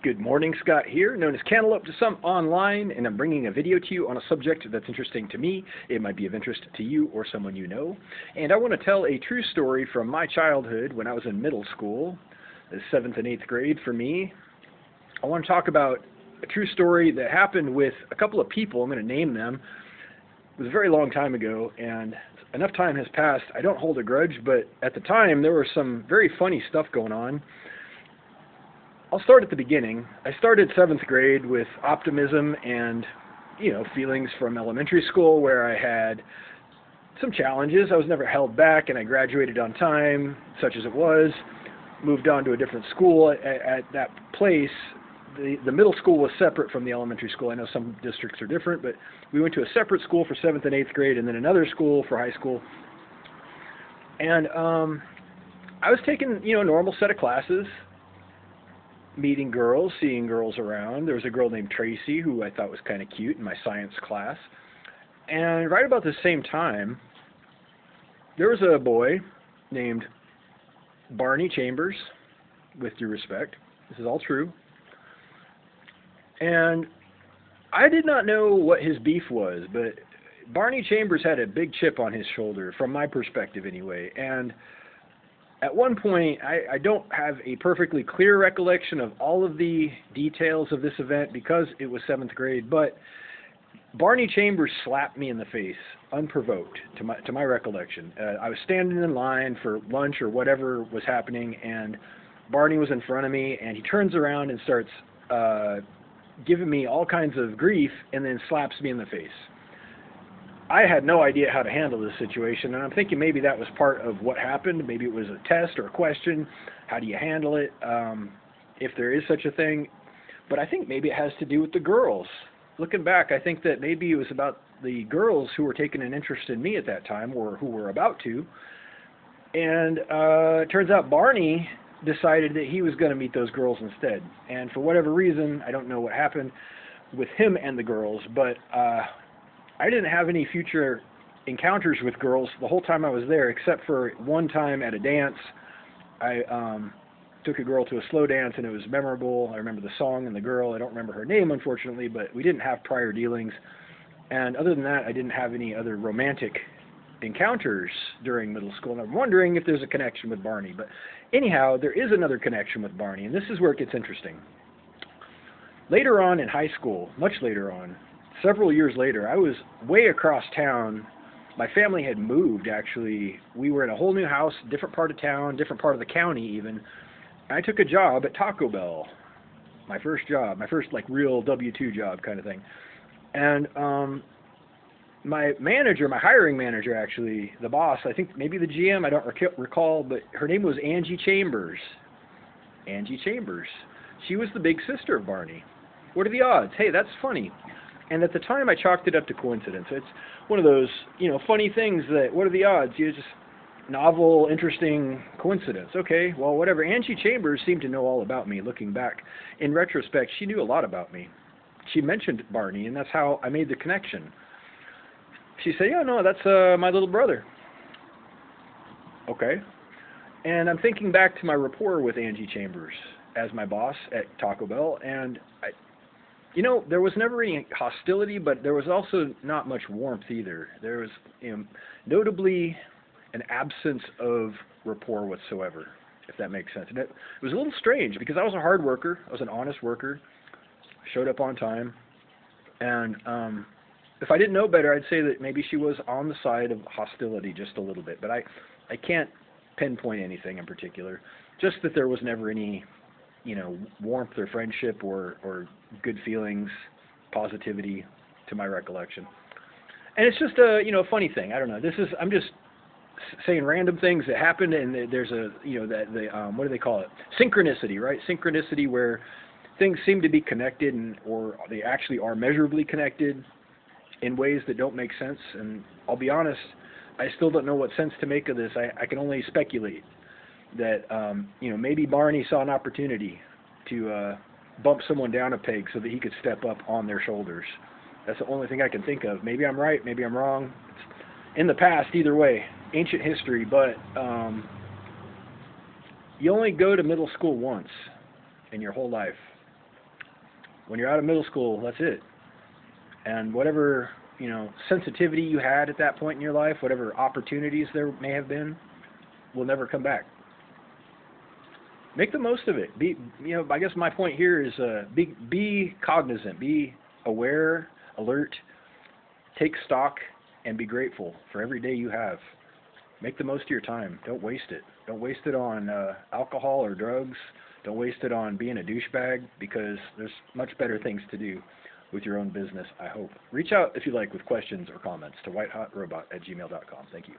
Good morning, Scott here, known as Cantaloupe to some online, and I'm bringing a video to you on a subject that's interesting to me. It might be of interest to you or someone you know. And I want to tell a true story from my childhood when I was in middle school, the 7th and 8th grade for me. I want to talk about a true story that happened with a couple of people. I'm going to name them. It was a very long time ago, and enough time has passed. I don't hold a grudge, but at the time there was some very funny stuff going on. I'll start at the beginning. I started 7th grade with optimism and, feelings from elementary school where I had some challenges. I was never held back, and I graduated on time, such as it was. Moved on to a different school at that place. The middle school was separate from the elementary school. I know some districts are different, but we went to a separate school for 7th and 8th grade, and then another school for high school. And I was taking, a normal set of classes, meeting girls, seeing girls around. There was a girl named Tracy who I thought was kind of cute in my science class. And right about the same time, there was a boy named Barney Chambers, with due respect. This is all true. And I did not know what his beef was, but Barney Chambers had a big chip on his shoulder, from my perspective anyway. And at one point, I don't have a perfectly clear recollection of all of the details of this event because it was 7th grade, but Barney Chambers slapped me in the face, unprovoked, to my recollection. I was standing in line for lunch or whatever was happening, and Barney was in front of me, and he turns around and starts giving me all kinds of grief and then slaps me in the face. I had no idea how to handle this situation, and I'm thinking maybe that was part of what happened. Maybe it was a test or a question. How do you handle it, if there is such a thing? But I think maybe it has to do with the girls. Looking back, I think that maybe it was about the girls who were taking an interest in me at that time, or who were about to. And it turns out Barney decided that he was going to meet those girls instead. And for whatever reason, I don't know what happened with him and the girls, but I didn't have any future encounters with girls the whole time I was there, except for one time at a dance. I took a girl to a slow dance, and it was memorable. I remember the song and the girl. I don't remember her name, unfortunately, but we didn't have prior dealings. And other than that, I didn't have any other romantic encounters during middle school. And I'm wondering if there's a connection with Barney. But anyhow, there is another connection with Barney, and this is where it gets interesting. Later on in high school, much later on, several years later, I was way across town. My family had moved, actually. We were in a whole new house, different part of town, different part of the county even. I took a job at Taco Bell, my first job, my first real W-2 job kind of thing. And my manager, my hiring manager actually, the boss, I think maybe the GM, I don't recall, but her name was Angie Chambers. Angie Chambers. She was the big sister of Barney. What are the odds? Hey, that's funny. And at the time, I chalked it up to coincidence. It's one of those, funny things that, what are the odds? Just novel, interesting coincidence. Okay, well, whatever. Angie Chambers seemed to know all about me, looking back. In retrospect, she knew a lot about me. She mentioned Barney, and that's how I made the connection. She said, yeah, no, that's my little brother. Okay. And I'm thinking back to my rapport with Angie Chambers as my boss at Taco Bell, and there was never any hostility, but there was also not much warmth either. There was notably an absence of rapport whatsoever, if that makes sense. And it was a little strange because I was a hard worker. I was an honest worker, showed up on time. And if I didn't know better, I'd say that maybe she was on the side of hostility just a little bit. But I can't pinpoint anything in particular, just that there was never any warmth or friendship or good feelings, positivity to my recollection. And it's just a, funny thing. I don't know. I'm just saying random things that happened, and there's a, what do they call it? Synchronicity, right? Synchronicity, where things seem to be connected, or they actually are measurably connected in ways that don't make sense. And I'll be honest, I still don't know what sense to make of this. I can only speculate that maybe Barney saw an opportunity to bump someone down a peg so that he could step up on their shoulders. That's the only thing I can think of. Maybe I'm right, maybe I'm wrong. It's in the past, either way, ancient history, but you only go to middle school once in your whole life. When you're out of middle school, that's it. And whatever, sensitivity you had at that point in your life, whatever opportunities there may have been, will never come back. Make the most of it. I guess my point here is be cognizant, be aware, alert, take stock, and be grateful for every day you have. Make the most of your time. Don't waste it. Don't waste it on alcohol or drugs. Don't waste it on being a douchebag, because there's much better things to do with your own business, I hope. Reach out if you like with questions or comments to whitehotrobot@gmail.com. Thank you.